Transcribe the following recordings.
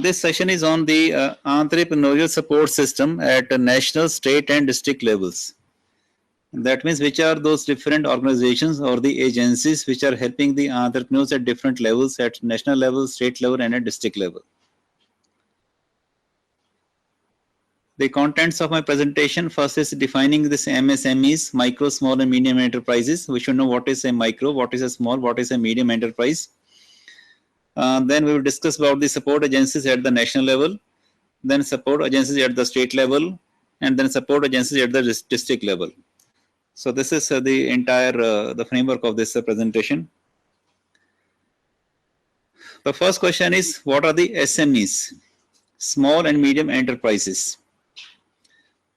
This session is on the entrepreneurial support system at national, state and district levels. That means which are those different organizations or the agencies which are helping the entrepreneurs at different levels, at national level, state level and at district level. The contents of my presentation, first is defining this MSMEs, micro, small and medium enterprises. We should know what is a micro, what is a small, what is a medium enterprise. Then we will discuss about the support agencies at the national level, then support agencies at the state level, and then support agencies at the district level. So this is the entire the framework of this presentation. The first question is, what are the SMEs, small and medium enterprises?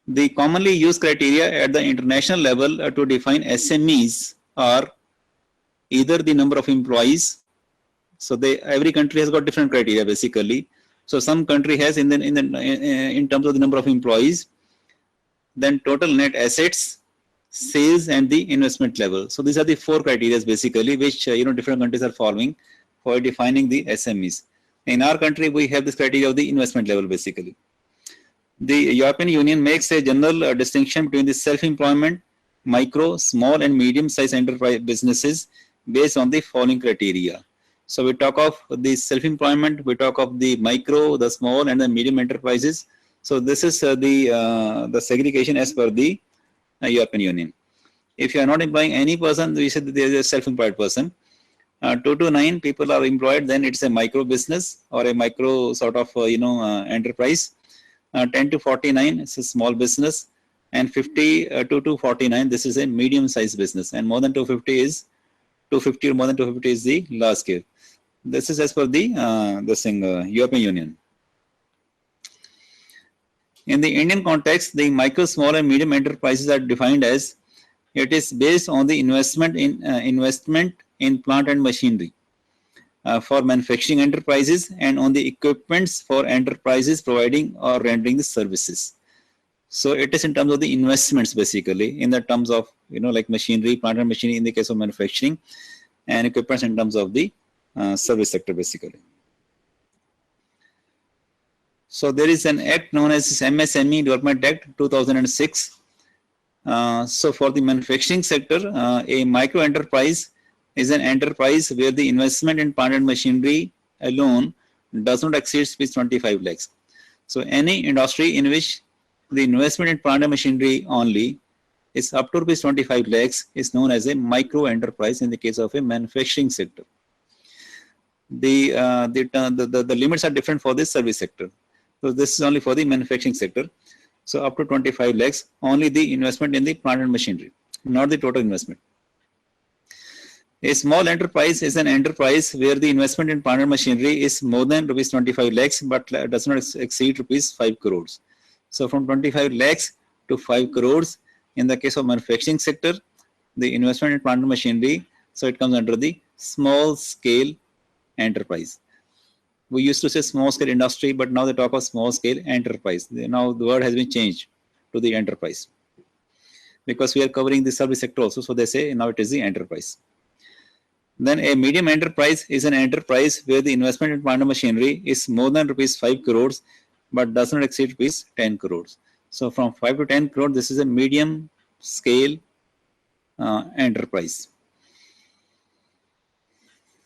The commonly used criteria at the international level to define SMEs are either the number of employees. So every country has got different criteria basically. So some country has in terms of the number of employees, then total net assets, sales and the investment level. So these are the four criteria basically which different countries are following for defining the SMEs. In our country we have this criteria of the investment level basically. The European Union makes a general distinction between the self-employment, micro, small and medium-sized enterprise businesses based on the following criteria. So we talk of the self-employment, we talk of the micro, the small and the medium enterprises. So this is the segregation as per the European Union. If you are not employing any person, we said that there is a self-employed person. 2 to 9 people are employed, then it's a micro business or a micro sort of enterprise. 10 to 49 is a small business, and 52 to 49 this is a medium-sized business, and more than 250 is 250 or more than 250 is the large scale. This is as per the European Union. In the Indian context, the micro, small and medium enterprises are defined as it is based on the investment in plant and machinery for manufacturing enterprises and on the equipments for enterprises providing or rendering the services. So it is in terms of the investments basically, in the terms of like machinery, plant and machinery in the case of manufacturing, and equipments in terms of the service sector basically. So there is an act known as MSME Development Act 2006. So for the manufacturing sector, a micro enterprise is an enterprise where the investment in plant and machinery alone does not exceed 25 lakhs. So any industry in which the investment in plant and machinery only is up to rupees 25 lakhs is known as a micro enterprise in the case of a manufacturing sector. The limits are different for this service sector. So this is only for the manufacturing sector. So up to 25 lakhs, only the investment in the plant and machinery, not the total investment. A small enterprise is an enterprise where the investment in plant and machinery is more than rupees 25 lakhs but does not exceed rupees 5 crores. So from 25 lakhs to 5 crores in the case of manufacturing sector, the investment in plant and machinery, so it comes under the small scale enterprise. We used to say small scale industry, but now they talk of small scale enterprise. Now the word has been changed to the enterprise because we are covering the service sector also. So they say now it is the enterprise. Then a medium enterprise is an enterprise where the investment in plant and machinery is more than rupees 5 crores but does not exceed rupees 10 crores. So from 5 to 10 crores, this is a medium scale enterprise.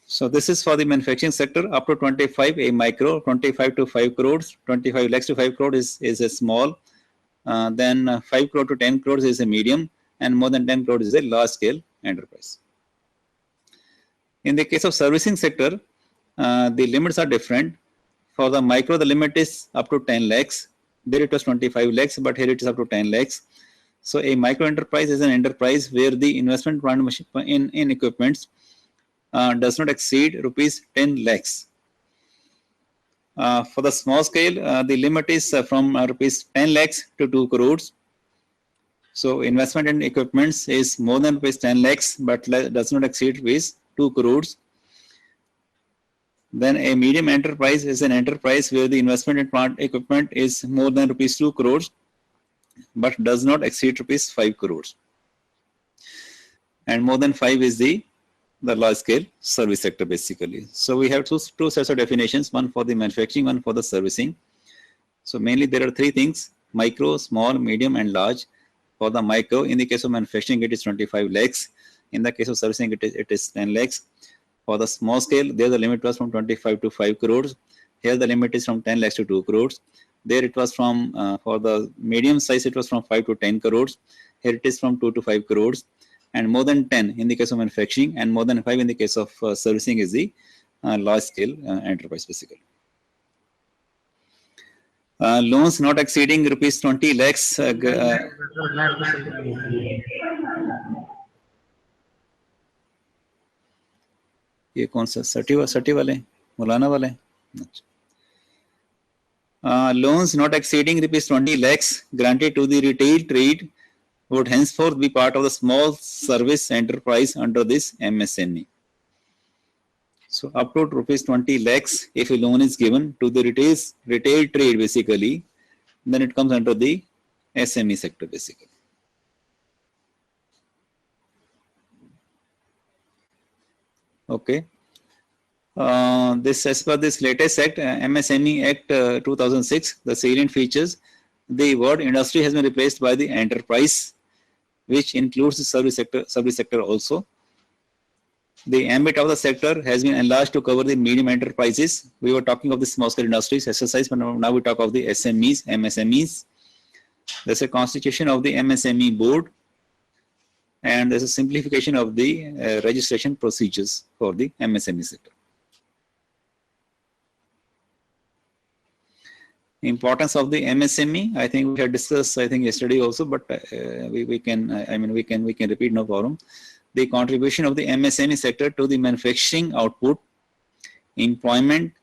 So this is for the manufacturing sector. Up to 25, a micro, 25 to 5 crores, 25 lakhs to 5 crores is a small, then 5 crore to 10 crores is a medium, and more than 10 crores is a large scale enterprise. In the case of servicing sector, the limits are different. For the micro, the limit is up to 10 lakhs. There it was 25 lakhs, but here it is up to 10 lakhs. So a micro enterprise is an enterprise where the investment in equipments does not exceed rupees 10 lakhs. For the small scale, the limit is from rupees 10 lakhs to 2 crores. So investment in equipments is more than rupees 10 lakhs but does not exceed rupees 2 crores. Then a medium enterprise is an enterprise where the investment in plant equipment is more than rupees 2 crores but does not exceed rupees 5 crores. And more than 5 is the the large scale service sector basically. So we have two sets of definitions, one for the manufacturing, one for the servicing. So mainly there are three things: micro, small, medium and large. For the micro, in the case of manufacturing it is 25 lakhs. In the case of servicing it is 10 lakhs. For the small scale, there the limit was from 25 to 5 crores. Here the limit is from 10 lakhs to 2 crores. There it was from, for the medium size it was from 5 to 10 crores. Here it is from 2 to 5 crores. And more than 10 in the case of manufacturing and more than 5 in the case of servicing is the large scale enterprise basically. Loans not exceeding rupees 20 lakhs. ये कौन सा सटी वाले मौलाना वाले? Loans not exceeding rupees 20 lakhs granted to the retail trade would henceforth be part of the small service enterprise under this MSME. So up to rupees 20 lakhs, if a loan is given to the retail trade basically, then it comes under the SME sector basically. Okay. This as per this latest act, MSME Act 2006, the salient features, the word industry has been replaced by the enterprise, which includes the service sector also. The ambit of the sector has been enlarged to cover the medium enterprises. We were talking of the small scale industries exercise, but now we talk of the SMEs, MSMEs. There's a constitution of the MSME board, and there's a simplification of the registration procedures for the MSME sector. Importance of the MSME, I think we had discussed, I think yesterday also, but we can repeat, no problem. The contribution of the MSME sector to the manufacturing output, employment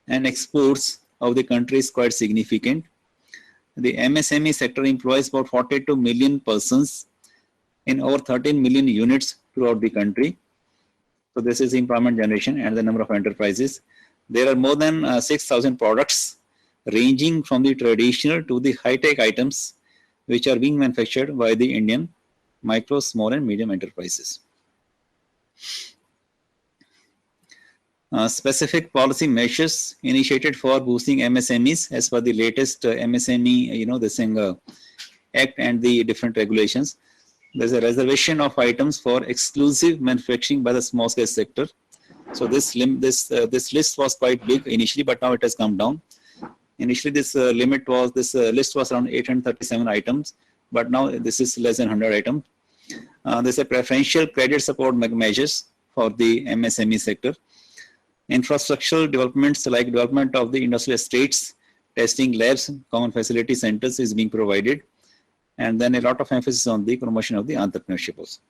and exports of the country is quite significant. The MSME sector employs about 42 million persons in over 13 million units throughout the country. So this is employment generation and the number of enterprises. There are more than 6,000 products ranging from the traditional to the high-tech items which are being manufactured by the Indian micro, small and medium enterprises. Specific policy measures initiated for boosting MSMEs as per the latest MSME, this thing, Act and the different regulations. There's a reservation of items for exclusive manufacturing by the small scale sector. So this list was quite big initially, but now it has come down. Initially, this list was around 837 items, but now this is less than 100 items. There's a preferential credit support measures for the MSME sector. Infrastructural developments like development of the industrial estates, testing labs, common facility centers is being provided, and then a lot of emphasis on the promotion of the entrepreneurship also.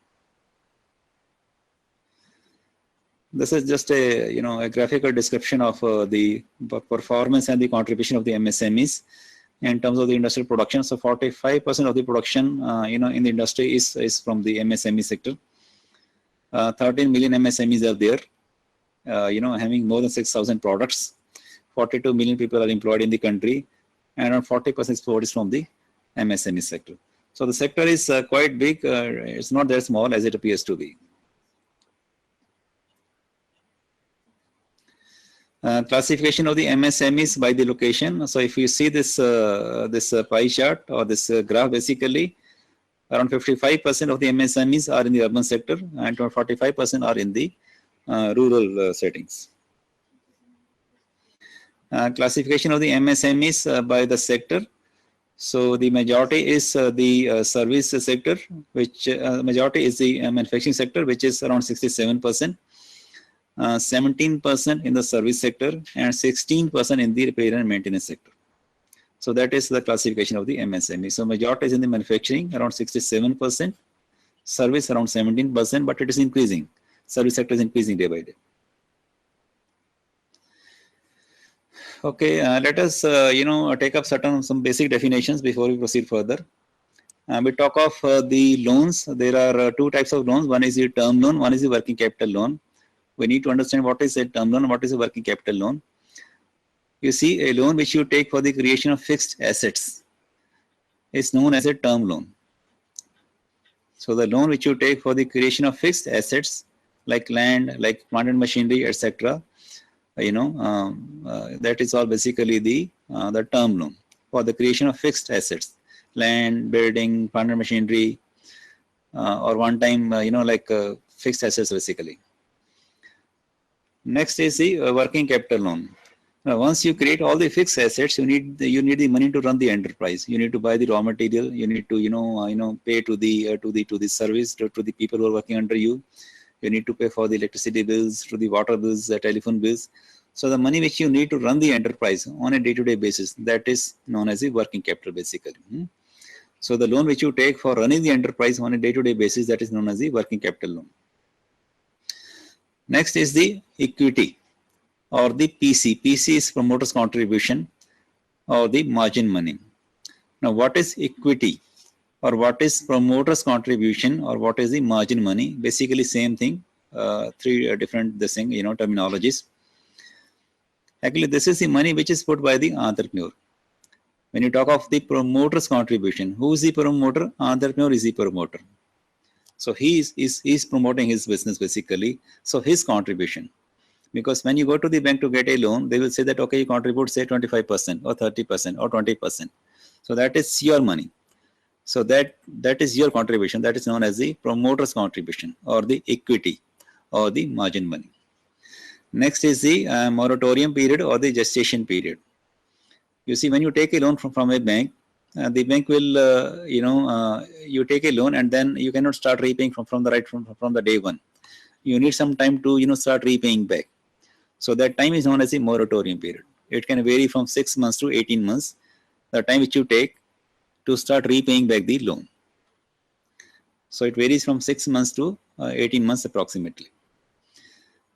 This is just a graphical description of the performance and the contribution of the MSMEs in terms of the industrial production. So 45% of the production in the industry is from the MSME sector. 13 million MSMEs are there, having more than 6,000 products. 42 million people are employed in the country, and around 40% export is from the MSME sector. So the sector is quite big. It's not that small as it appears to be. Classification of the MSMEs by the location. So if you see this pie chart or this graph, basically around 55% of the MSMEs are in the urban sector and 45% are in the rural settings. Classification of the MSMEs by the sector. So the majority is the service sector, which majority is the manufacturing sector, which is around 67%. 17% in the service sector and 16% in the repair and maintenance sector. So that is the classification of the MSME. So majority is in the manufacturing, around 67%, service around 17%, but it is increasing. Service sector is increasing day by day. Okay, let us take up some basic definitions before we proceed further. We talk of the loans. There are two types of loans. One is the term loan, one is the working capital loan. We need to understand what is a term loan and what is a working capital loan. You see, a loan which you take for the creation of fixed assets is known as a term loan. So the loan which you take for the creation of fixed assets like land, like plant and machinery, etc. That is all basically the term loan for the creation of fixed assets, land, building, plant and machinery, or one time, fixed assets basically. Next is the working capital loan. Now, once you create all the fixed assets, you need the money to run the enterprise. You need to buy the raw material. You need to pay to the service to the people who are working under you. You need to pay for the electricity bills, to the water bills, the telephone bills. So the money which you need to run the enterprise on a day-to-day basis, that is known as the working capital basically. So the loan which you take for running the enterprise on a day-to-day basis, that is known as the working capital loan. Next is the equity or the PC. PC is promoter's contribution or the margin money. Now what is equity or what is promoter's contribution or what is the margin money? Basically same thing, three different terminologies. Actually this is the money which is put by the entrepreneur. When you talk of the promoter's contribution, who is the promoter? Entrepreneur is the promoter. So he is promoting his business basically. So his contribution. Because when you go to the bank to get a loan, they will say that, okay, you contribute say 25% or 30% or 20%. So that is your money. So that is your contribution. That is known as the promoter's contribution or the equity or the margin money. Next is the moratorium period or the gestation period. You see, when you take a loan from a bank, the bank will, you take a loan and then you cannot start repaying from the day one. You need some time to, start repaying back. So that time is known as the moratorium period. It can vary from 6 months to 18 months, the time which you take to start repaying back the loan. So it varies from 6 months to 18 months approximately.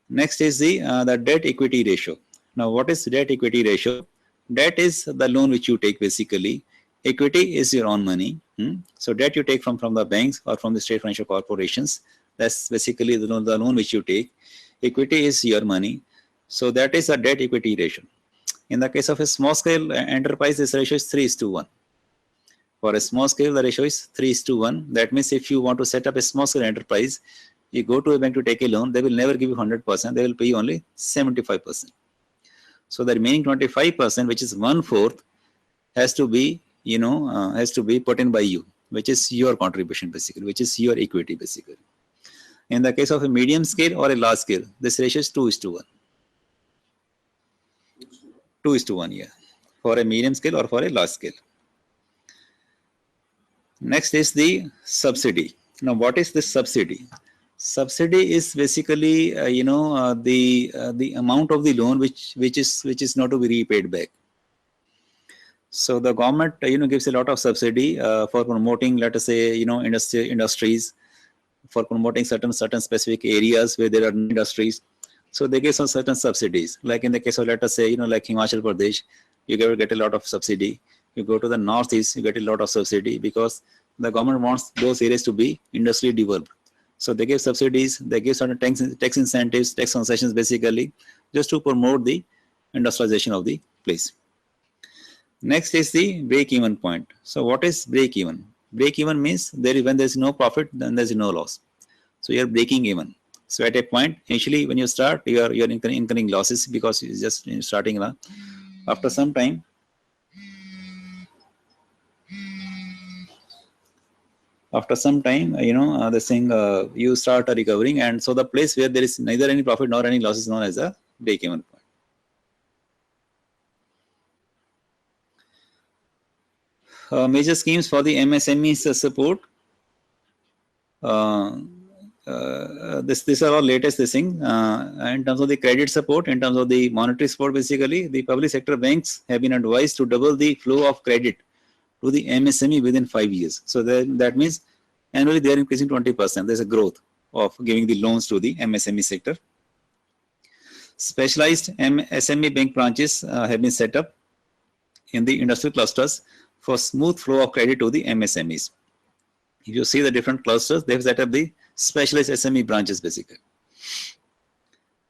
Next is the debt equity ratio. Now what is debt equity ratio? Debt is the loan which you take basically. Equity is your own money. So debt you take from the banks or from the state financial corporations. That's basically the loan which you take. Equity is your money. So that is a debt equity ratio. In the case of a small scale enterprise, this ratio is 3:1. For a small scale, the ratio is 3:1. That means if you want to set up a small scale enterprise, you go to a bank to take a loan, they will never give you 100%. They will pay you only 75%. So the remaining 25%, which is 1/4, has to be put in by you, which is your contribution basically, which is your equity basically. In the case of a medium scale or a large scale, this ratio is 2:1. 2:1, yeah, for a medium scale or for a large scale. Next is the subsidy. Now, what is this subsidy? Subsidy is basically, the amount of the loan which is not to be repaid back. So the government, gives a lot of subsidy for promoting, let us say, industries, for promoting certain specific areas where there are industries. So they give some certain subsidies. Like in the case of, let us say, like Himachal Pradesh, you get a lot of subsidy. You go to the northeast, you get a lot of subsidy because the government wants those areas to be industrially developed. So they give subsidies, they give certain tax incentives, tax concessions basically, just to promote the industrialization of the place. Next is the break-even point. So what is break-even? Break-even means when there is no profit, then there is no loss. So you are breaking even. So at a point, initially when you start, you are incurring losses because you're just starting. After some time, you start recovering, and so the place where there is neither any profit nor any loss is known as a break-even point. Major schemes for the MSMEs support. These are all latest in terms of the credit support, in terms of the monetary support. Basically, the public sector banks have been advised to double the flow of credit to the MSME within 5 years. So that means annually they are increasing 20%. There's a growth of giving the loans to the MSME sector. Specialized SME bank branches have been set up in the industrial clusters for smooth flow of credit to the MSMEs. If you see the different clusters, they have set up the specialized SME branches basically.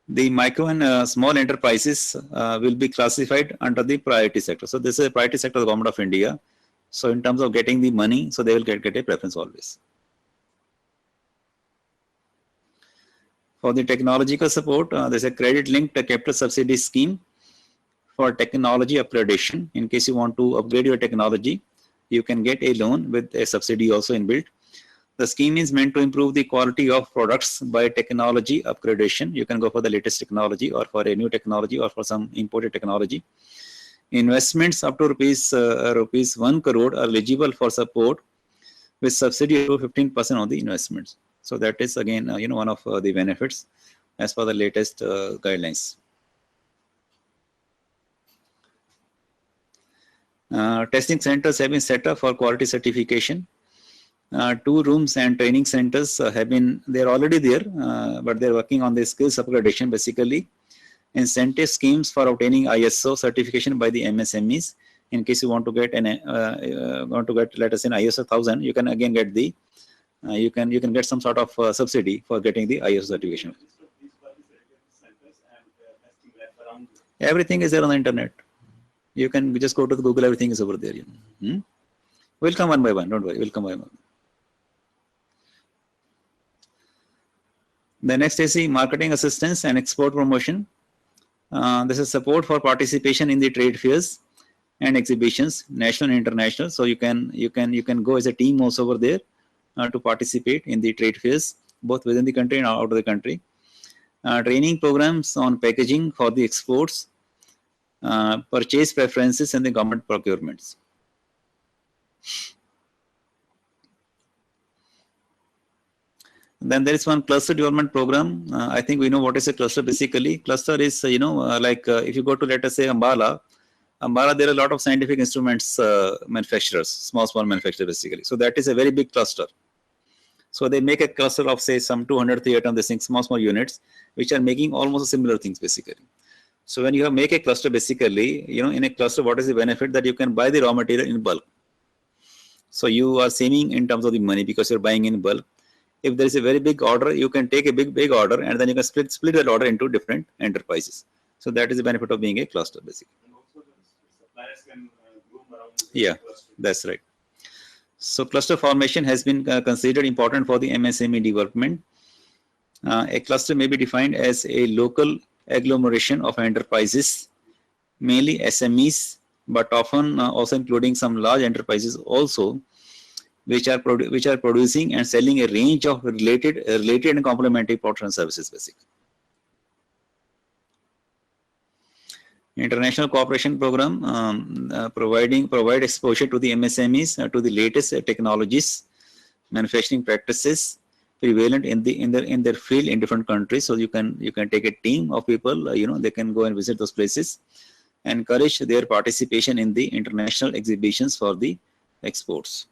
The micro and small enterprises will be classified under the priority sector. So this is a priority sector of the Government of India. So in terms of getting the money, so they will get a preference always. For the technological support, there's a credit-linked capital subsidy scheme for technology upgradation. In case you want to upgrade your technology, you can get a loan with a subsidy also inbuilt. The scheme is meant to improve the quality of products by technology upgradation. You can go for the latest technology or for a new technology or for some imported technology. Investments up to rupees 1 crore are eligible for support with subsidy to 15% on the investments. So that is again, one of the benefits as per the latest guidelines. Testing centers have been set up for quality certification. 2 rooms and training centers they're already there, but they're working on the skills upgradation basically. Incentive schemes for obtaining ISO certification by the MSMEs. In case you want to get let us say an ISO 1000, you can again get the you can get some sort of subsidy for getting the ISO certification. Everything is there on the internet. You can just go to the Google, everything is over there. We'll come one by one, don't worry, we'll come one by one. The next is the marketing assistance and export promotion. This is support for participation in the trade fairs and exhibitions, national and international. So you can go as a team also over there to participate in the trade fairs, both within the country and out of the country. Training programs on packaging for the exports, purchase preferences and the government procurements. Then there is one cluster development program. I think we know what is a cluster basically. Cluster is, if you go to, let us say, Ambala, there are a lot of scientific instruments manufacturers, small manufacturers basically. So that is a very big cluster. So they make a cluster of say some 200, 300, small units, which are making almost similar things basically. So when you make a cluster basically, in a cluster, what is the benefit? That you can buy the raw material in bulk. So you are saving in terms of the money because you're buying in bulk. If there is a very big order, you can take a big order and then you can split that order into different enterprises. So that is the benefit of being a cluster basically. And also the suppliers can roam around. Yeah, that's right. So cluster formation has been considered important for the MSME development. A cluster may be defined as a local agglomeration of enterprises, mainly SMEs, but often also including some large enterprises also, which are producing and selling a range of related and complementary products and services basically. International cooperation program provide exposure to the MSMEs to the latest technologies, manufacturing practices prevalent in their field in different countries. So you can take a team of people, they can go and visit those places, encourage their participation in the international exhibitions for the exports.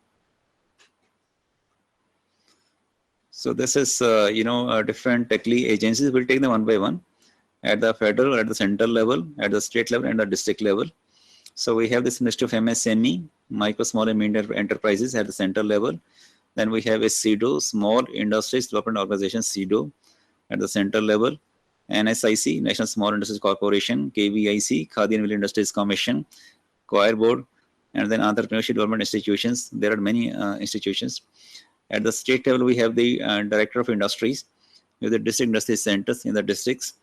So this is different technically agencies. We'll take them one by one. At the federal, at the central level, at the state level, and the district level. So we have this Ministry of MSME, micro, small, and medium enterprises at the central level. Then we have a CEDO, Small Industries Development Organization, CEDO, at the central level. NSIC, National Small Industries Corporation, KVIC, Khadi and Village Industries Commission, Choir Board, and then entrepreneurship development institutions. There are many institutions. At the state level, we have the Director of Industries, with the district industry centers in the districts.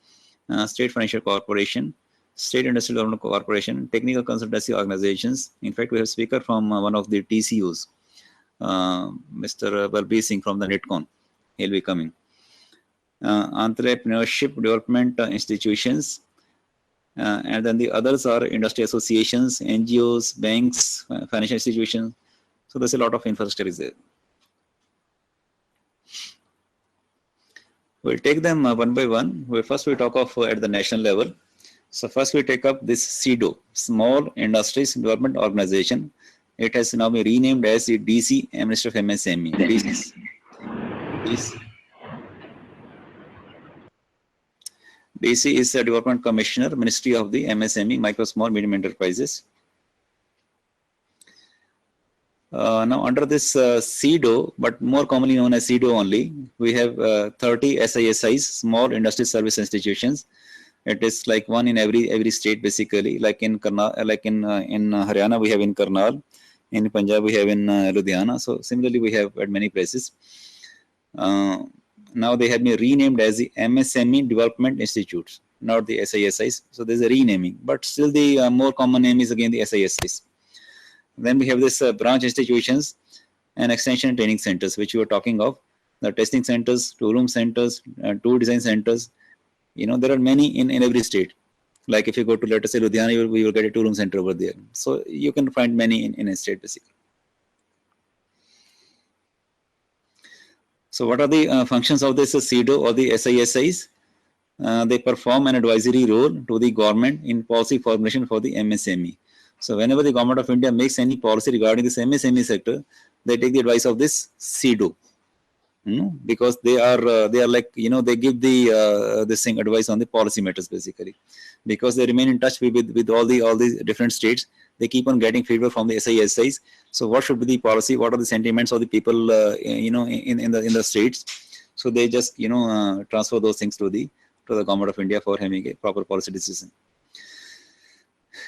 State Financial Corporation, State Industrial Development Corporation, Technical Consultancy Organizations. In fact, we have a speaker from one of the TCUs, Mr. Balbir Singh from the NITCON. He'll be coming. Entrepreneurship Development Institutions. And then the others are industry associations, NGOs, banks, financial institutions. So there's a lot of infrastructure is there. We'll take them one by one. First we talk of at the national level. So first we take up this CEDO, Small Industries Development Organization. It has now been renamed as the DC, Ministry of MSME. DC is the Development Commissioner, Ministry of the MSME, Micro, Small, Medium Enterprises. Now under this CEDO, but more commonly known as CEDO only, we have 30 SISIs, Small Industry Service Institutions. It is like one in every state basically. Like in Haryana we have in Karnal, in Punjab we have in Ludhiana. So similarly we have at many places. Now they have been renamed as the MSME Development Institutes, not the SISIs. So there's a renaming, but still the more common name is again the SISIs. Then we have this branch institutions and extension and training centers, which you were talking of. The testing centers, tool room centers, tool design centers. You know, there are many in every state. Like if you go to, let us say, Ludhiana, we will get a tool room center over there. So you can find many in a state basically. So what are the functions of this CEDO or the SISIs? They perform an advisory role to the government in policy formulation for the MSME. So whenever the government of India makes any policy regarding this MSME sector, they take the advice of this CEDO. Because they are like, you know, they give the this thing advice on the policy matters basically, because they remain in touch with all the different states. They keep on getting feedback from the SISIs. So what should be the policy? What are the sentiments of the people, you know, in the states? So they just, you know, transfer those things to the government of India for having a proper policy decision.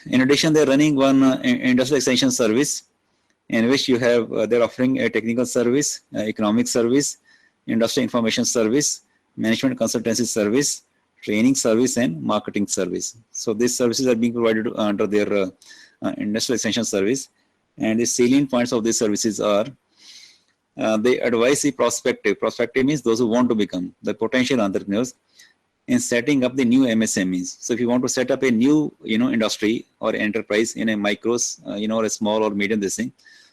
In addition, they're running one industrial extension service, in which you have they're offering a technical service, economic service, industrial information service, management consultancy service, training service, and marketing service. So these services are being provided under their industrial extension service. And the salient points of these services are they advise the prospective. Prospective means those who want to become the potential entrepreneurs in setting up the new MSMEs. So if you want to set up a new, you know, industry or enterprise in a micros, you know, or a small or medium this thing.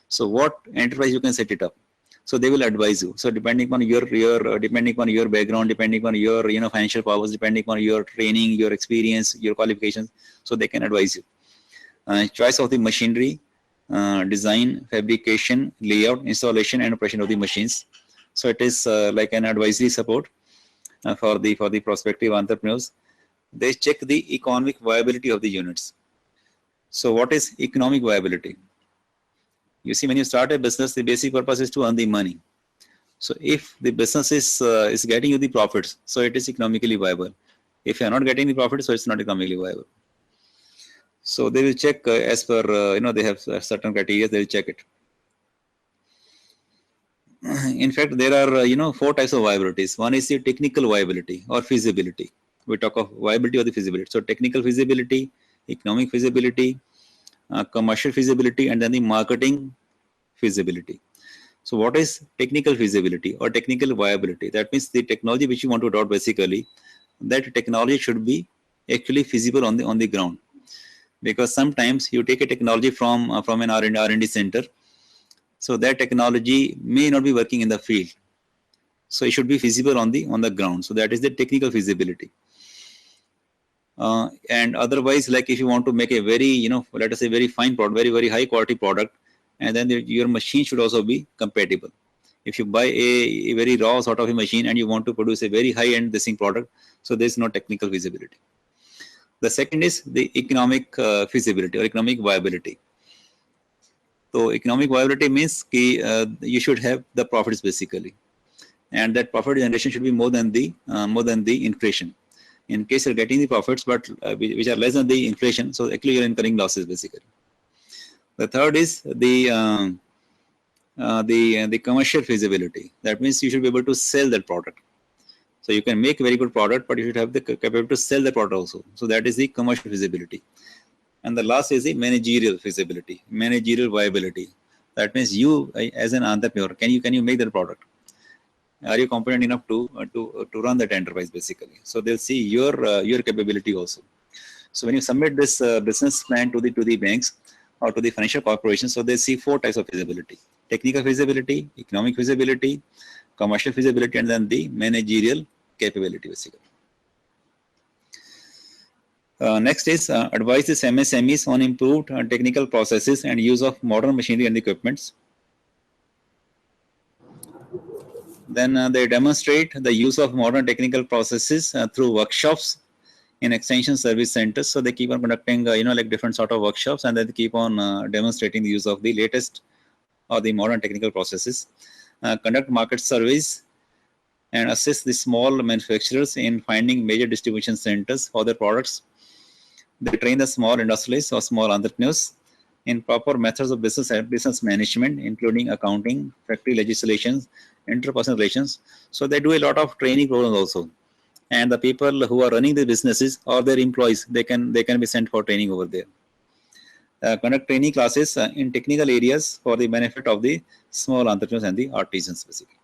So what enterprise you can set it up? So they will advise you. So depending on your depending on your background, depending on your, you know, financial powers, depending on your training, your experience, your qualifications, so they can advise you. Choice of the machinery, design, fabrication, layout, installation, and operation of the machines. So it is like an advisory support for the prospective entrepreneurs. They check the economic viability of the units. So what is economic viability? You see, when you start a business, the basic purpose is to earn the money. So if the business is getting you the profits, so it is economically viable. If you are not getting the profits, so it's not economically viable. So they will check as per, you know, they have certain criteria, they will check it. In fact, there are, you know, 4 types of viabilities. One is the technical viability or feasibility. We talk of viability or the feasibility. So technical feasibility, economic feasibility, commercial feasibility, and then the marketing feasibility. So what is technical feasibility or technical viability? That means the technology which you want to adopt basically, that technology should be actually feasible on the ground. Because sometimes you take a technology from an R&D center, so that technology may not be working in the field. So it should be feasible on the ground. So that is the technical feasibility. And otherwise, like if you want to make a very, you know, let us say very fine product, very high quality product, and then your machine should also be compatible. If you buy a very raw sort of a machine and you want to produce a very high end this thing product, so there is no technical feasibility. The second is the economic feasibility or economic viability. So economic viability means you should have the profits basically, and that profit generation should be more than the inflation. In case you're getting the profits, but which are less than the inflation, so actually you're incurring losses basically. The third is the commercial feasibility. That means you should be able to sell that product. So you can make a very good product, but you should have the capability to sell the product also. So that is the commercial feasibility. And the last is the managerial feasibility, managerial viability. That means you as an entrepreneur, can you make that product? Are you competent enough to run that enterprise basically? So they'll see your capability also. So when you submit this business plan to the banks or to the financial corporations, so they see 4 types of feasibility: technical feasibility, economic feasibility, commercial feasibility, and then the managerial capability basically. Next is advise the MSMEs on improved technical processes and use of modern machinery and equipments. Then they demonstrate the use of modern technical processes through workshops in extension service centers. So they keep on conducting, you know, like different sort of workshops, and then they keep on demonstrating the use of the latest or the modern technical processes. Conduct market surveys and assist the small manufacturers in finding major distribution centers for their products. They train the small industrialists or small entrepreneurs in proper methods of business management, including accounting, factory legislations, interpersonal relations. So they do a lot of training programs also. And the people who are running the businesses or their employees, they can be sent for training over there. Conduct training classes in technical areas for the benefit of the small entrepreneurs and the artisans basically.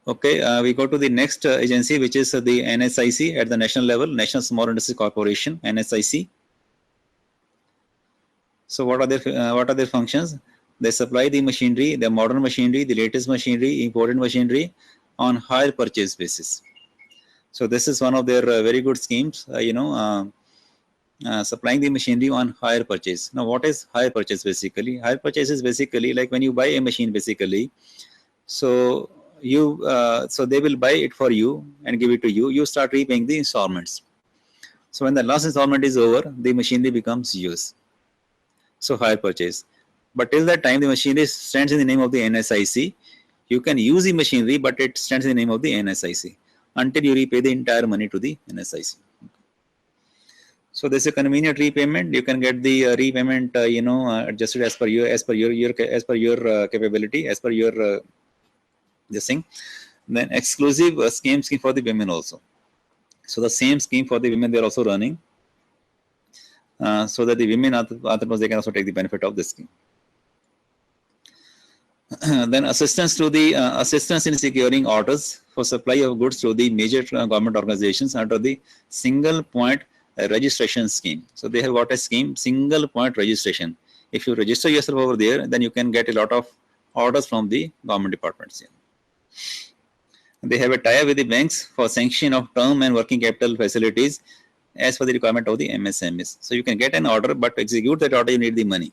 Okay, we go to the next agency, which is the NSIC at the national level, National Small Industry Corporation, NSIC. So what are their functions? They supply the machinery, the modern machinery, the latest machinery, imported machinery on hire purchase basis. So this is one of their very good schemes, supplying the machinery on hire purchase. Now what is hire purchase basically? Hire purchase is basically like when you buy a machine basically. So so they will buy it for you and give it to you. You start repaying the installments. So when the last installment is over, the machinery becomes yours. So hire purchase. But till that time, the machinery stands in the name of the NSIC. You can use the machinery, but it stands in the name of the NSIC until you repay the entire money to the NSIC. So this is a convenient repayment. You can get the repayment, adjusted as per your capability, as per your this thing. Then exclusive scheme for the women also. So the same scheme for the women they are also running, so that the women entrepreneurs they can also take the benefit of this scheme. Then assistance in securing orders for supply of goods to the major government organizations under the single point registration scheme. So they have got a scheme, single point registration. If you register yourself over there, then you can get a lot of orders from the government departments. Yeah. They have a tie-up with the banks for sanction of term and working capital facilities as per the requirement of the MSMEs. So you can get an order, but to execute that order, you need the money.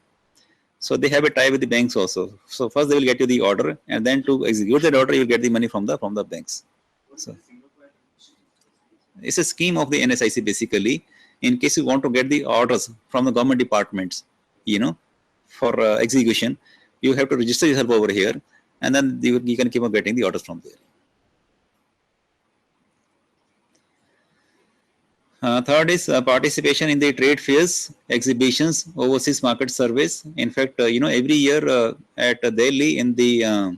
So they have a tie with the banks also. So first they will get you the order, and then to execute that order, you will get the money from the banks. So it's a scheme of the NSIC basically. In case you want to get the orders from the government departments, for execution, you have to register yourself over here, and then you can keep on getting the orders from there. Third is participation in the trade fairs, exhibitions, overseas market surveys. In fact, every year at Delhi in the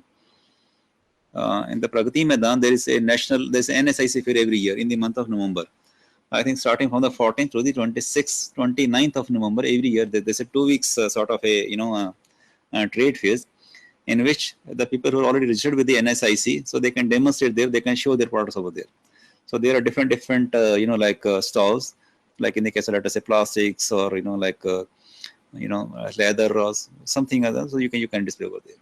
Pragati Maidan, there's an NSIC fair every year in the month of November. I think starting from the 14th to the 26th, 29th of November, every year there's a 2 weeks sort of a trade fairs in which the people who are already registered with the NSIC, so they can demonstrate there, they can show their products over there. So there are different stalls, like in the case of, let us say, plastics or leather or something other. So you can display over there.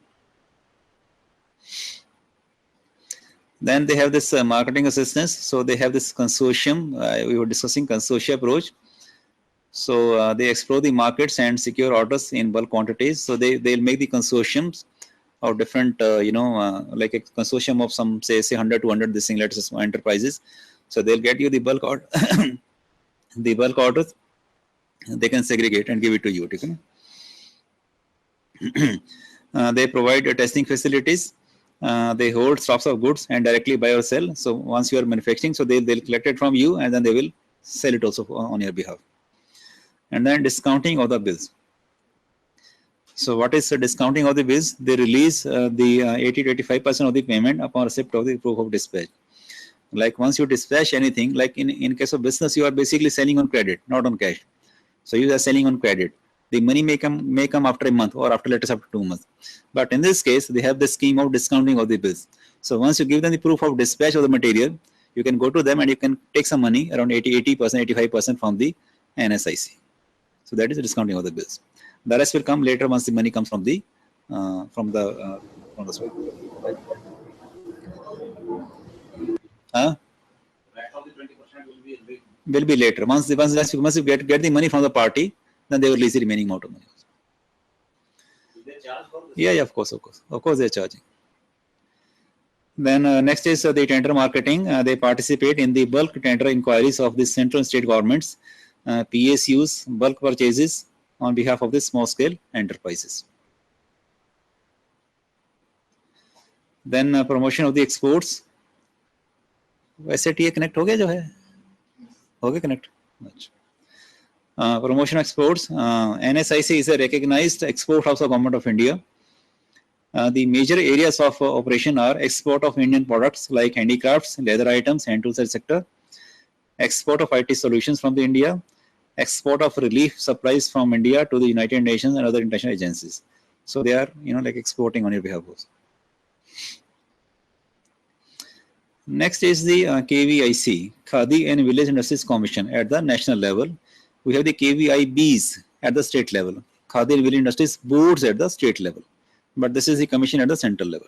Then they have this marketing assistance. So they have this consortium. We were discussing consortia approach. So they explore the markets and secure orders in bulk quantities. So they'll make the consortiums of different, like a consortium of some say 100 to 100 this thing, let's say enterprises. So they'll get you the bulk order, the bulk orders. They can segregate and give it to you. They provide testing facilities. They hold stocks of goods and directly buy or sell. So once you are manufacturing, so they'll collect it from you and then they will sell it also on your behalf. And then discounting of the bills. So what is the discounting of the bills? They release the 80 to 85% of the payment upon receipt of the proof of dispatch. Like once you dispatch anything, like in case of business, you are basically selling on credit, not on cash. So you are selling on credit. The money may come after a month or after, let us, after 2 months. But in this case, they have the scheme of discounting of the bills. So once you give them the proof of dispatch of the material, you can go to them and you can take some money, around 80%, 85% from the NSIC. So that is the discounting of the bills. The rest will come later once the money comes from the swap. Rest of the 20% will be later. Once you get the money from the party, then they will release the remaining amount of money. Do they charge for this? Yeah, of course they are charging. Then next is the tender marketing. They participate in the bulk tender inquiries of the central and state governments, PSUs, bulk purchases on behalf of the small scale enterprises. Then promotion of the exports. वैसे TA connect हो गया जो है हो गया connect promotion of exports. NSIC is a recognized export house of Government of India. The major areas of operation are export of Indian products like handicrafts, leather items, hand tools, etc. Export of IT solutions from the India. Export of relief supplies from India to the United Nations and other international agencies. So they are, like exporting on your behalf also. Next is the KVIC, Khadi and Village Industries Commission at the national level. We have the KVIBs at the state level, Khadi and Village Industries boards at the state level. But this is the commission at the central level.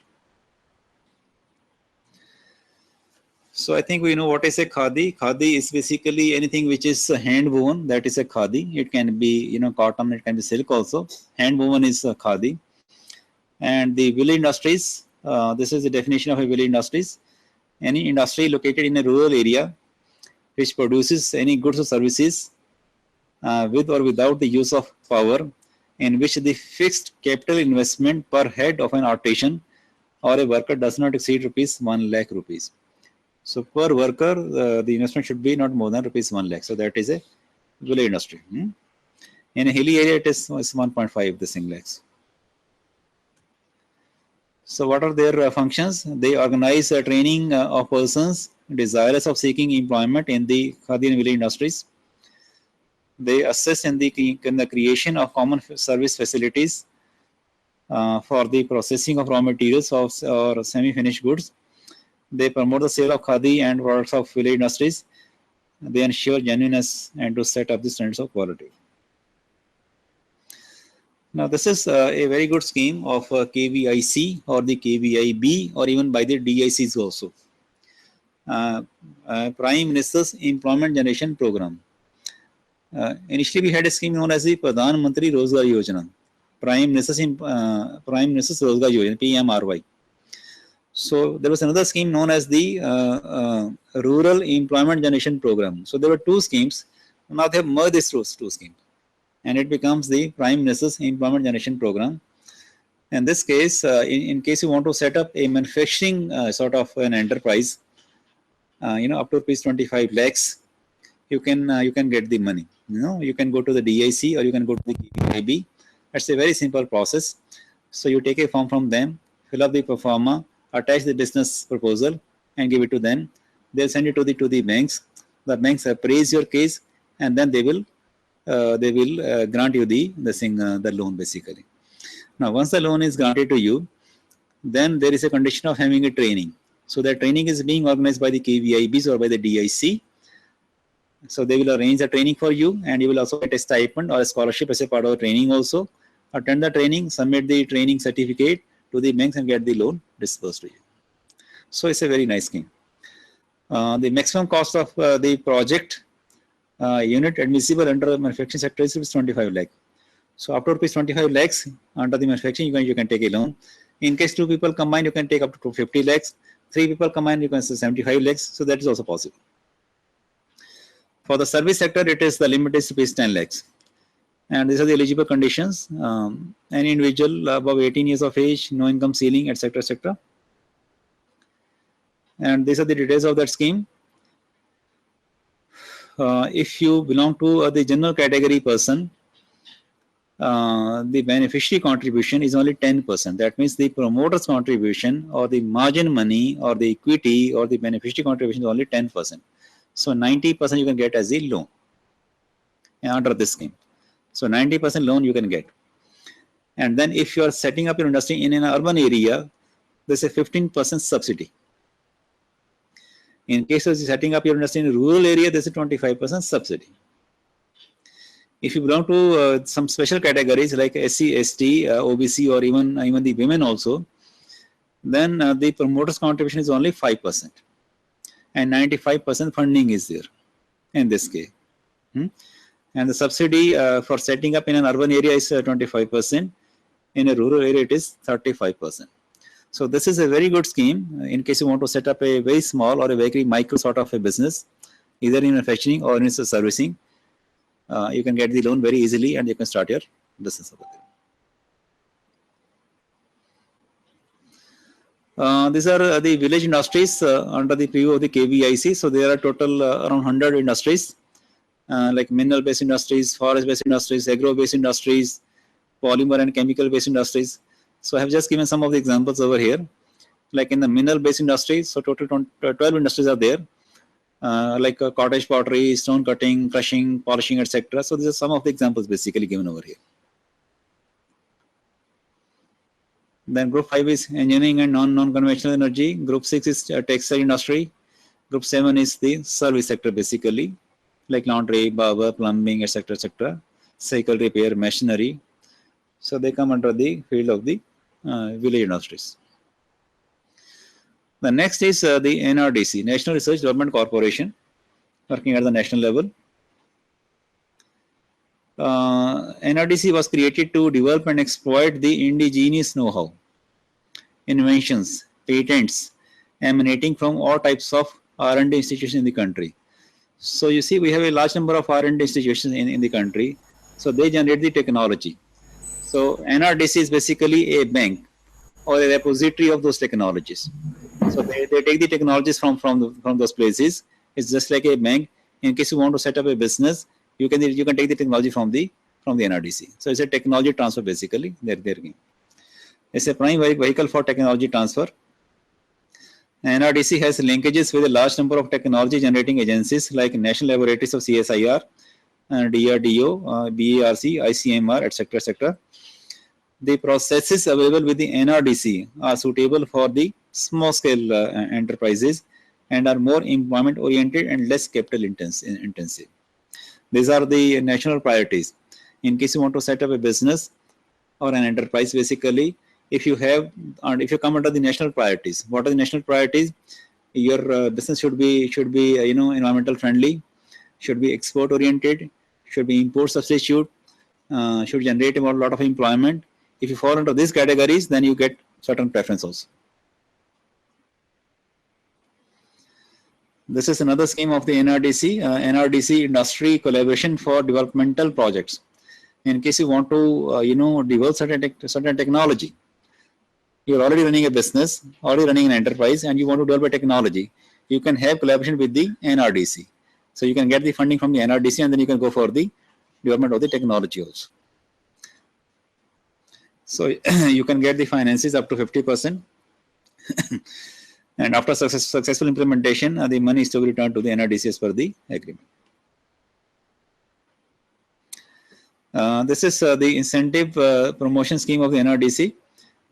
So I think we know what is a Khadi. Khadi is basically anything which is hand woven, that is a Khadi. It can be, cotton, it can be silk also. Hand woven is a Khadi. And the village industries, this is the definition of a village industries. Any industry located in a rural area which produces any goods or services with or without the use of power, in which the fixed capital investment per head of an artisan or a worker does not exceed ₹1 lakh. So per worker, the investment should be not more than ₹1 lakh. So that is a village industry. In a hilly area, it is 1.5 this lakhs. So what are their functions? They organize training of persons desirous of seeking employment in the Khadi and village industries. They assist in the creation of common service facilities for the processing of raw materials or semi-finished goods. They promote the sale of Khadi and products of village industries. They ensure genuineness and to set up the standards of quality. Now this is a very good scheme of KVIC or the KVIB or even by the DICs also. Prime Minister's Employment Generation Program. Initially we had a scheme known as the Pradhan Mantri Rozgar Yojana, Prime Minister's Rozgar Yojana, PMRY. So there was another scheme known as the Rural Employment Generation Program. So there were two schemes. Now they have merged these two schemes, and it becomes the Prime Minister's Employment Generation Program. In this case, in case you want to set up a manufacturing sort of an enterprise, up to ₹25 lakhs, you can get the money. You can go to the DIC or you can go to the KVIB. That's a very simple process. So you take a form from them, fill up the pro forma, attach the business proposal, and give it to them. They'll send it to the banks. The banks appraise your case, and then they will grant you the loan basically. Now, once the loan is granted to you, then there is a condition of having a training. So that training is being organized by the KVIBs or by the DIC. So they will arrange the training for you, and you will also get a stipend or a scholarship as a part of the training also. Attend the training, submit the training certificate to the banks and get the loan disbursed to you. So it's a very nice scheme. The maximum cost of the project unit admissible under the manufacturing sector is 25 lakh. So up to ₹25 lakhs under the manufacturing, you can take a loan. In case two people combine, you can take up to 50 lakhs. Three people combine, you can say 75 lakhs. So that is also possible. For the service sector, the limit is ₹10 lakhs. And these are the eligible conditions. Any individual above 18 years of age, no income ceiling, etc., etc. And these are the details of that scheme. If you belong to the general category person, the beneficiary contribution is only 10%. That means the promoter's contribution or the margin money or the equity or the beneficiary contribution is only 10%. So 90% you can get as a loan under this scheme. So 90% loan you can get. And then if you are setting up your industry in an urban area, there's a 15% subsidy. In case of setting up your industry in a rural area, there's a 25% subsidy. If you belong to some special categories like SC, ST, OBC, or even the women also, then the promoter's contribution is only 5%. And 95% funding is there in this case. And the subsidy for setting up in an urban area is 25%. In a rural area, it is 35%. So this is a very good scheme in case you want to set up a very small or a very micro sort of a business, either in manufacturing or in servicing. You can get the loan very easily and you can start your business over there. These are the village industries under the preview of the KVIC. So there are total around 100 industries like mineral-based industries, forest-based industries, agro-based industries, polymer and chemical-based industries. So I have just given some of the examples over here. Like in the mineral-based industry, so total 12 industries are there, like cottage pottery, stone cutting, crushing, polishing, etc. So these are some of the examples basically given over here. Then group 5 is engineering and non-conventional energy. Group 6 is textile industry. Group 7 is the service sector basically, like laundry, barber, plumbing, etc., etc. Cycle repair, machinery. So they come under the field of the village industries. The next is the NRDC, National Research Development Corporation, working at the national level. NRDC was created to develop and exploit the indigenous know-how, inventions, patents emanating from all types of R&D institutions in the country. So you see, we have a large number of R&D institutions in the country. So they generate the technology. So NRDC is basically a bank or a repository of those technologies. So they take the technologies from those places. It's just like a bank. In case you want to set up a business, you can take the technology from the NRDC. So it's a technology transfer basically. It's a prime vehicle for technology transfer. NRDC has linkages with a large number of technology generating agencies like National Laboratories of CSIR, DRDO, BARC, ICMR, etc., etc. The processes available with the NRDC are suitable for the small scale enterprises and are more employment oriented and less capital intensive. These are the national priorities. In case you want to set up a business or an enterprise, basically, if you come under the national priorities, what are the national priorities? Your business should be environmental friendly, should be export oriented, should be import substitute, should generate a lot of employment. If you fall into these categories, then you get certain preference also. This is another scheme of the NRDC, NRDC Industry Collaboration for Developmental Projects. In case you want to, develop certain technology, you're already running a business, already running an enterprise, and you want to develop a technology, you can have collaboration with the NRDC. So you can get the funding from the NRDC, and then you can go for the development of the technology also. So you can get the finances up to 50%. And after successful implementation, the money is to be returned to the NRDC as per the agreement. This is the incentive promotion scheme of the NRDC.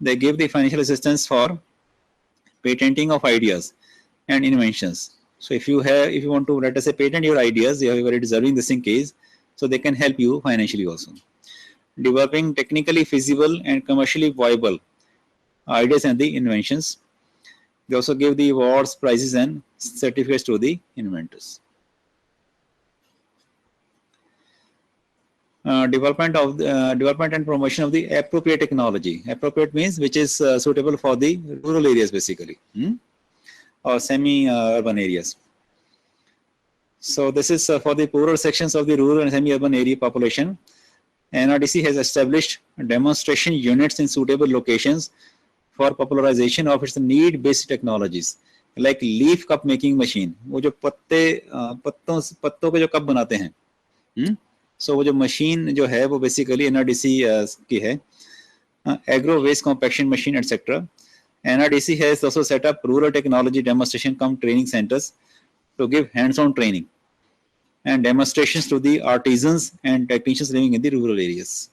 They give the financial assistance for patenting of ideas and inventions. So if you want to, let us say, patent your ideas, you are very deserving this in case, so they can help you financially also. Developing technically feasible and commercially viable ideas and the inventions. They also give the awards, prizes, and certificates to the inventors. Development and promotion of the appropriate technology. Appropriate means which is suitable for the rural areas basically, or semi-urban areas. So this is for the poorer sections of the rural and semi-urban area population. NRDC has established demonstration units in suitable locations for popularization of its need-based technologies, like leaf cup making machine. वो जो पत्तों के जो cup बनाते हैं, so वो जो machine जो है वो basically NRDC की है. Agro waste compaction machine, etc. NRDC has also set up rural technology demonstration training centers to give hands-on training and demonstrations to the artisans and technicians living in the rural areas.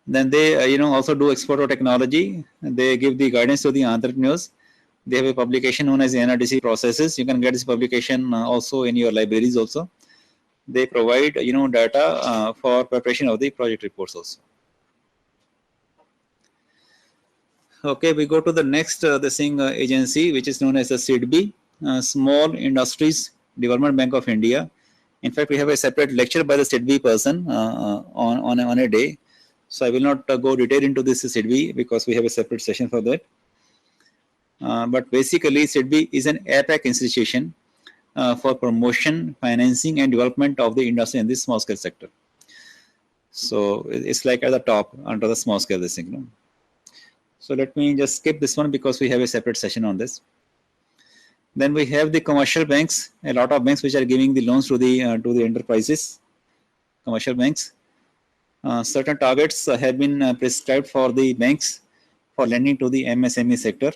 Then they also do export of technology. They give the guidance to the entrepreneurs. They have a publication known as the NRDC processes. You can get this publication also in your libraries also. They provide data for preparation of the project reports also. Okay, we go to the next agency, which is known as the SIDBI, Small Industries Development Bank of India. In fact, we have a separate lecture by the SIDBI person on a day. So I will not go detail into this SIDBI because we have a separate session for that. But basically, SIDBI is an APAC institution for promotion, financing, and development of the industry in the small scale sector. So it's like at the top under the small scale this thing. So let me just skip this one because we have a separate session on this. Then we have the commercial banks, a lot of banks which are giving the loans to the enterprises, commercial banks. Certain targets have been prescribed for the banks for lending to the MSME sector.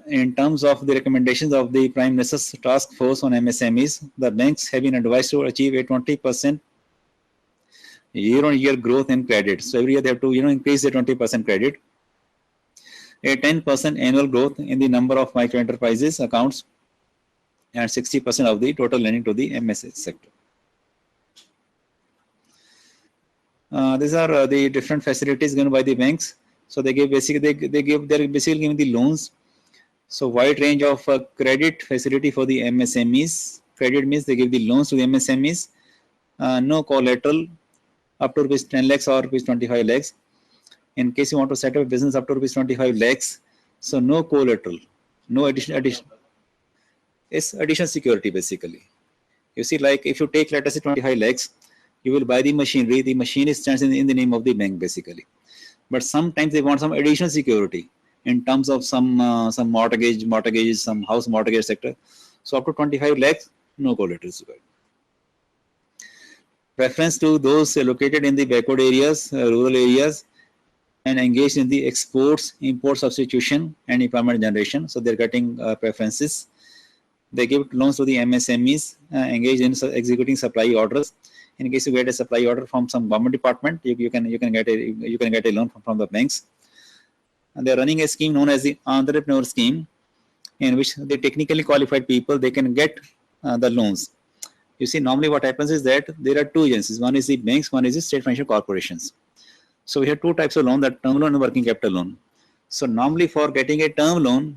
In terms of the recommendations of the Prime Minister's Task Force on MSMEs, the banks have been advised to achieve a 20% year-on-year growth in credit. So every year they have to increase the 20% credit. A 10% annual growth in the number of micro enterprises accounts and 60% of the total lending to the MSME sector. These are the different facilities given by the banks. So they give basically they're basically giving the loans. So wide range of credit facility for the MSMEs. Credit means they give the loans to the MSMEs. No collateral up to rupees 10 lakhs or rupees 25 lakhs. In case you want to set up a business up to rupees 25 lakhs, so no collateral, no addition. It's additional security basically. You see, like if you take, let us say, 25 lakhs, you will buy the machinery. The machine stands in the name of the bank basically. But sometimes they want some additional security in terms of some mortgages, some house mortgage sector. So up to 25 lakhs, no collateral required. Preference to those located in the backward areas, rural areas, and engaged in the exports, import substitution, and employment generation. So they're getting preferences. They give loans to the MSMEs engaged in executing supply orders. In case you get a supply order from some government department, you can get a loan from the banks. And they're running a scheme known as the Entrepreneur Scheme, in which the technically qualified people they can get the loans. You see, normally what happens is that there are two agencies. One is the banks, one is the state financial corporations. So we have two types of loan, that term loan and working capital loan. So normally for getting a term loan,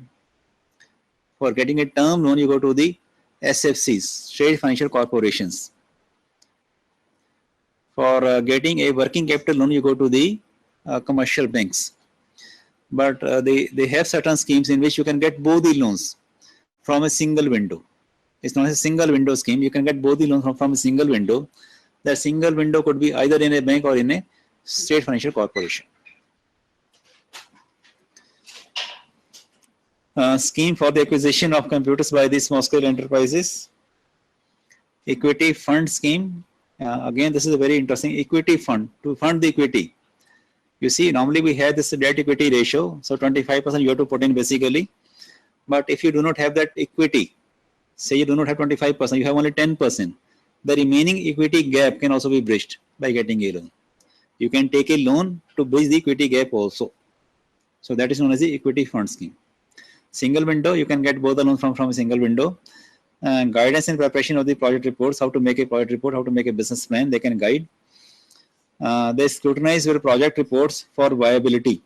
you go to the SFCs, state financial corporations. For getting a working capital loan, you go to the commercial banks. But they have certain schemes in which you can get both the loans from a single window. It's not a single window scheme. You can get both the loans from a single window. That single window could be either in a bank or in a state financial corporation. Scheme for the acquisition of computers by the small scale enterprises. Equity fund scheme. Again, this is a very interesting equity fund to fund the equity. You see, normally we have this debt equity ratio. So 25% you have to put in basically. But if you do not have that equity, say you do not have 25%, you have only 10%. The remaining equity gap can also be bridged by getting a loan. You can take a loan to bridge the equity gap also. So that is known as the equity fund scheme. Single window, you can get both the loans from a single window. Guidance and preparation of the project reports, how to make a project report, how to make a business plan, they can guide. They scrutinize your project reports for viability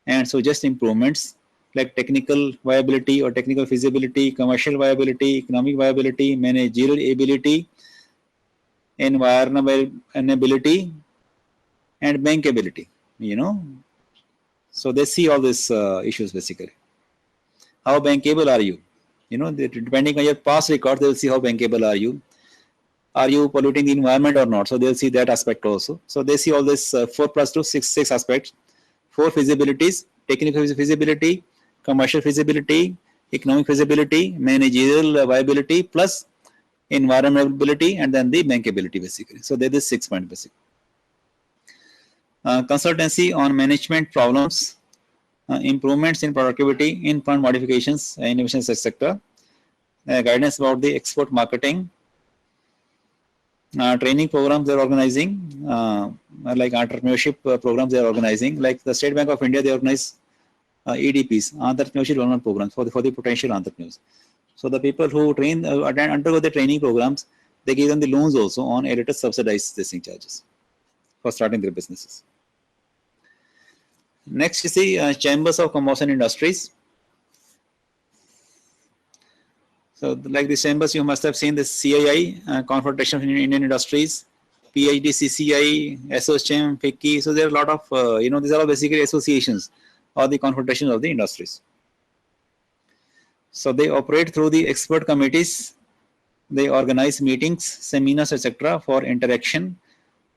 and suggest improvements like technical viability or technical feasibility, commercial viability, economic viability, managerial ability, environability, and bankability. So they see all these issues basically. How bankable are you? Depending on your past record, they will see how bankable are you. Are you polluting the environment or not? So they'll see that aspect also. So they see all this 4 plus 2, 6 aspects. 4 feasibilities: technical feasibility, commercial feasibility, economic feasibility, managerial viability, plus environmentability, and then the bankability basically. So they're the 6 points basically. Consultancy on management problems, improvements in productivity, in fund modifications, innovations, etc. Guidance about the export marketing. Training programs they are organizing, like entrepreneurship programs they are organizing. Like the State Bank of India, they organize EDPs, entrepreneurship development programs for the potential entrepreneurs. So the people who undergo the training programs, they give them the loans also on a little subsidized testing charges for starting their businesses. Next is the chambers of commerce and industries. So like the chambers, you must have seen the CII, Confederation of Indian Industries, PhD, CCI, ASSOCHAM, FICCI. So there are a lot of, these are all basically associations or the confederations of the industries. So they operate through the expert committees. They organize meetings, seminars, etc. for interaction,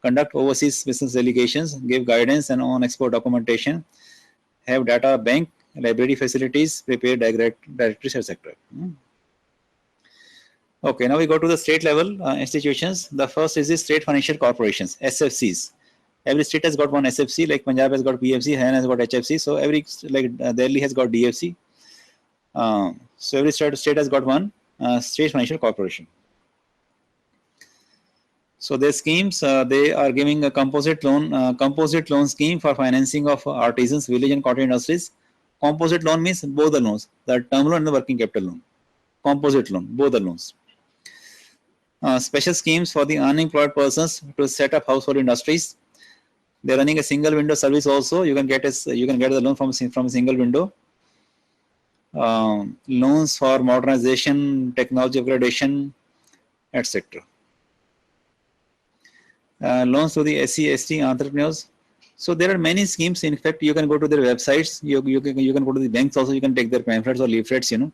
conduct overseas business delegations, give guidance and on export documentation, have data bank, library facilities, prepare directories, etc. Okay, now we go to the state level institutions. The first is the state financial corporations, SFCs. Every state has got one SFC, like Punjab has got PFC, Haryana has got HFC. So every, like Delhi has got DFC. So every state has got one state financial corporation. So their schemes, they are giving a composite loan scheme for financing of artisans, village and cottage industries. Composite loan means both the loans, the term loan and the working capital loan. Composite loan, both the loans. Special schemes for the unemployed persons to set up household industries. They're running a single window service also. You can get the loan from a single window. Loans for modernization, technology upgradation, etc. Loans to the SC, ST entrepreneurs. So there are many schemes. In fact, you can go to their websites. You can go to the banks also. You can take their pamphlets or leaflets, and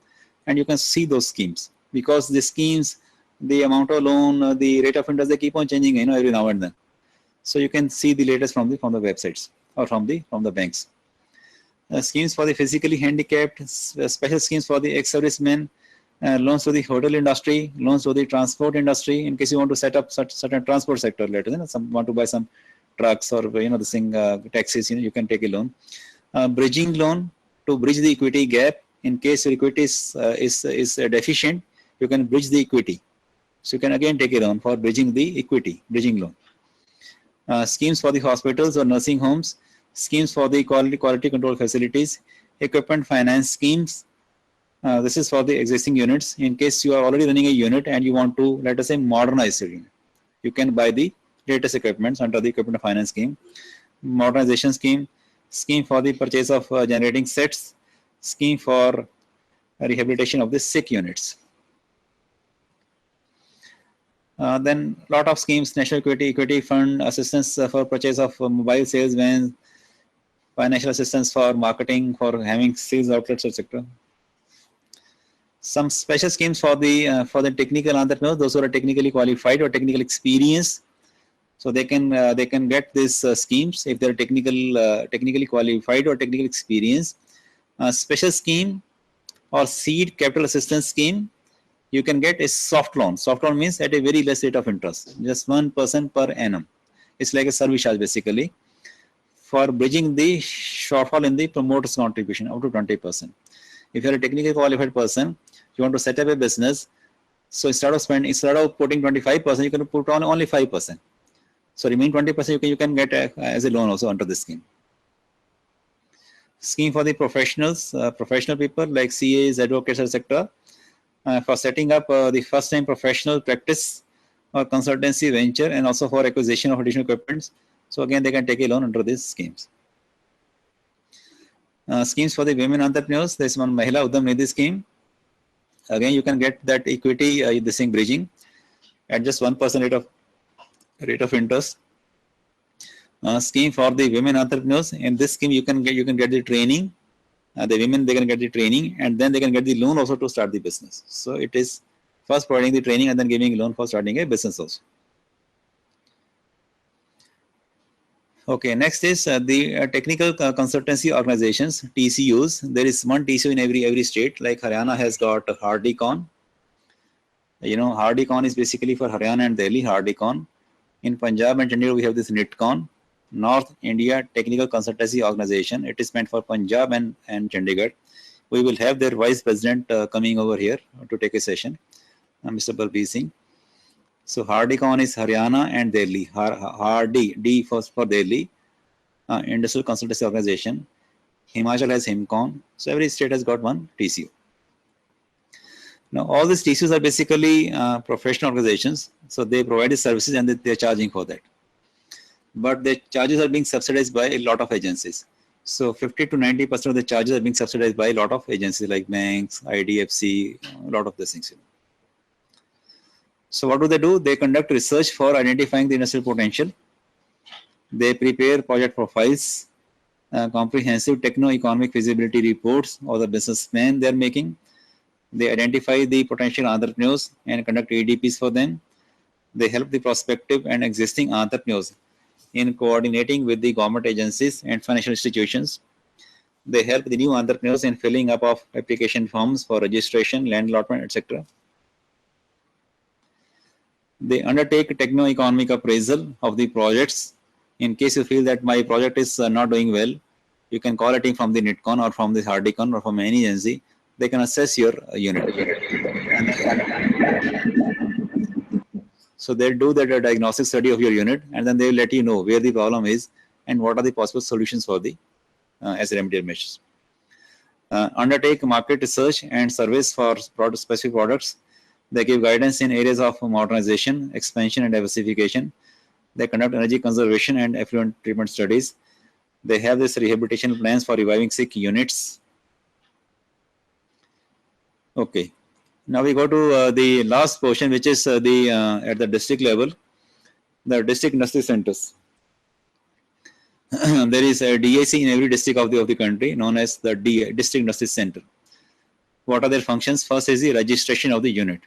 you can see those schemes, because the schemes, the amount of loan, the rate of interest, they keep on changing, every now and then. So you can see the latest from the websites or from the banks. Schemes for the physically handicapped, special schemes for the ex-servicemen, loans to the hotel industry, loans to the transport industry, in case you want to set up certain transport sector later, want to buy some trucks or this thing, taxis, you can take a loan. Bridging loan to bridge the equity gap. In case your equity is deficient, you can bridge the equity. So you can again take a loan for bridging the equity, bridging loan. Schemes for the hospitals or nursing homes, schemes for the quality control facilities, equipment finance schemes. This is for the existing units. In case you are already running a unit and you want to, let us say, modernize it, you can buy the latest equipments under the equipment finance scheme. Modernization scheme, scheme for the purchase of generating sets, scheme for rehabilitation of the sick units. Then lot of schemes, national equity fund, assistance for purchase of mobile sales vans, financial assistance for marketing, for having sales outlets, etc. Some special schemes for the technical entrepreneurs, those who are technically qualified or technical experienced. So they can get these schemes if they are technically qualified or technical experienced. Special scheme or seed capital assistance scheme. You can get a soft loan. Soft loan means at a very less rate of interest, just 1% per annum. It's like a service charge basically, for bridging the shortfall in the promoter's contribution up to 20%. If you're a technically qualified person, you want to set up a business, so instead of putting 25%, you can put on only 5%. So remaining 20% you can get as a loan also under this scheme. Scheme for the professionals, professional people like CAs, advocates, etc. For setting up the first time professional practice or consultancy venture, and also for acquisition of additional equipment. So again, they can take a loan under these schemes. Schemes for the women entrepreneurs. There is one Mahila Uddam Nidhi scheme. Again, you can get that equity, this thing bridging at just 1% rate of interest. Scheme for the women entrepreneurs. In this scheme, you can get the training. The women, they can get the training, and then they can get the loan also to start the business. So it is first providing the training and then giving a loan for starting a business also. Okay, next is the technical consultancy organizations, TCUs. There is one TCU in every state. Like Haryana has got HardyCon. HardyCon is basically for Haryana and Delhi, HardyCon. In Punjab and Chandigarh, we have this NITCon, North India Technical Consultancy Organization. It is meant for Punjab and Chandigarh. We will have their vice president coming over here to take a session, Mr. Balbir Singh. So HardyCon is Haryana and Delhi. Hardy, D for Delhi, Industrial Consultancy Organization. Himachal has HimCon. So every state has got one TCU. Now all these TCUs are basically professional organizations. So they provide the services and they are charging for that. But the charges are being subsidized by a lot of agencies. So 50 to 90% of the charges are being subsidized by a lot of agencies like banks, IDFC, a lot of these things. So what do? They conduct research for identifying the industrial potential. They prepare project profiles, comprehensive techno-economic feasibility reports or the business plan they are making. They identify the potential entrepreneurs and conduct ADPs for them. They help the prospective and existing entrepreneurs in coordinating with the government agencies and financial institutions. They help the new entrepreneurs in filling up of application forms for registration, land allotment, etc. They undertake techno-economic appraisal of the projects. In case you feel that my project is not doing well, you can call a team from the NITCON or from the HARDICON or from any agency. They can assess your unit. So they'll do the diagnostic study of your unit, and then they will let you know where the problem is and what are the possible solutions for the as remedial measures. Undertake market research and surveys for specific products. They give guidance in areas of modernization, expansion, and diversification. They conduct energy conservation and effluent treatment studies. They have this rehabilitation plans for reviving sick units. Okay. Now we go to the last portion, which is at the district level, the district industry centers. There is a DIC in every district of the country, known as the district industry center. What are their functions? First is the registration of the unit.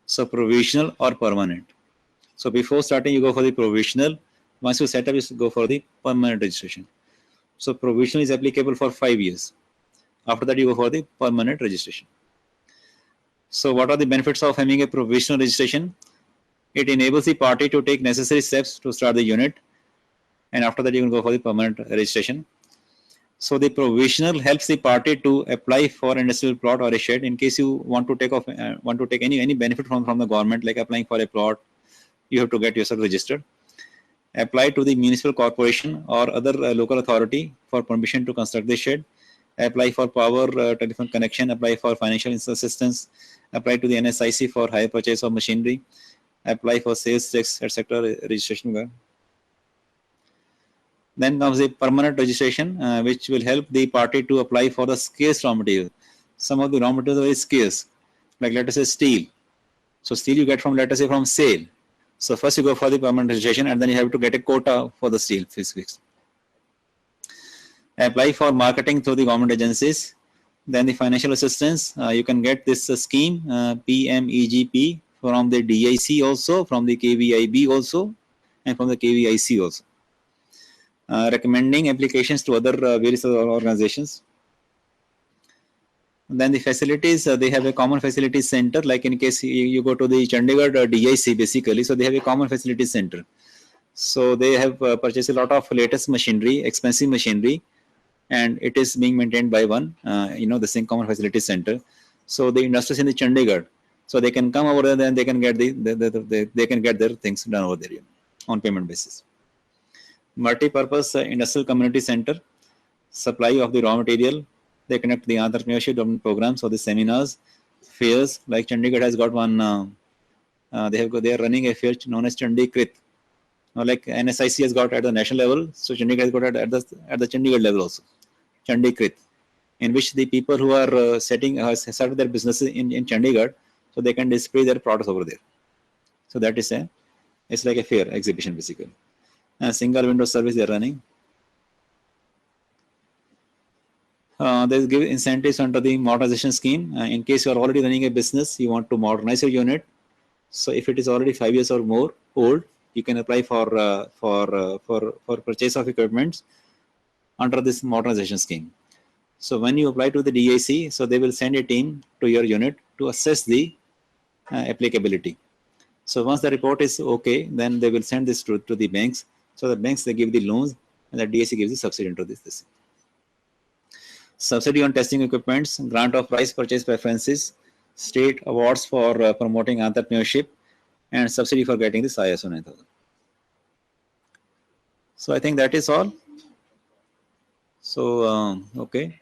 So provisional or permanent. So before starting, you go for the provisional. Once you set up, you go for the permanent registration. So provisional is applicable for 5 years. After that, you go for the permanent registration. So what are the benefits of having a provisional registration? It enables the party to take necessary steps to start the unit, and after that you can go for the permanent registration. So the provisional helps the party to apply for an industrial plot or a shed in case you want to take any benefit from the government, like applying for a plot. You have to get yourself registered. Apply to the municipal corporation or other local authority for permission to construct the shed. Apply for power telephone connection. Apply for financial assistance. Apply to the NSIC for hire purchase of machinery. Apply for sales tax, etc. registration. Then comes the permanent registration, which will help the party to apply for the scarce raw material. Some of the raw materials are very scarce, like let us say steel. So steel you get from, let us say, from sale. So first you go for the permanent registration, and then you have to get a quota for the steel fixed. Apply for marketing through the government agencies. Then the financial assistance, you can get this scheme, PMEGP, from the DIC also, from the KVIB also, and from the KVIC also. Recommending applications to other various other organizations. Then the facilities, they have a common facilities center, like in case you go to the Chandigarh DIC basically, so they have a common facilities center. So they have purchased a lot of latest machinery, expensive machinery, and it is being maintained by one, the same common facilities center. So the industries in the Chandigarh, so they can come over there and they can get they can get their things done over there on payment basis. Multi-purpose industrial community center, supply of the raw material. They conduct the entrepreneurship development programs or the seminars, fairs. Like Chandigarh has got one. They are running a fair known as Chandikrit. Like NSIC has got at the national level, so Chandigarh has got at the Chandigarh level also, Chandikrit, in which the people who are started their businesses in Chandigarh, so they can display their products over there. So that is it's like a fair exhibition basically. A single window service they are running. They give incentives under the modernization scheme. In case you are already running a business, you want to modernize your unit. So if it is already 5 years or more old, you can apply for purchase of equipment under this modernization scheme. So when you apply to the DIC, so they will send a team to your unit to assess the applicability. So once the report is okay, then they will send this to the banks. So the banks, they give the loans, and the DIC gives the subsidy into this. Subsidy on testing equipments, grant of price purchase preferences, state awards for promoting entrepreneurship, and subsidy for getting this ISO 9000. So I think that is all. So, okay.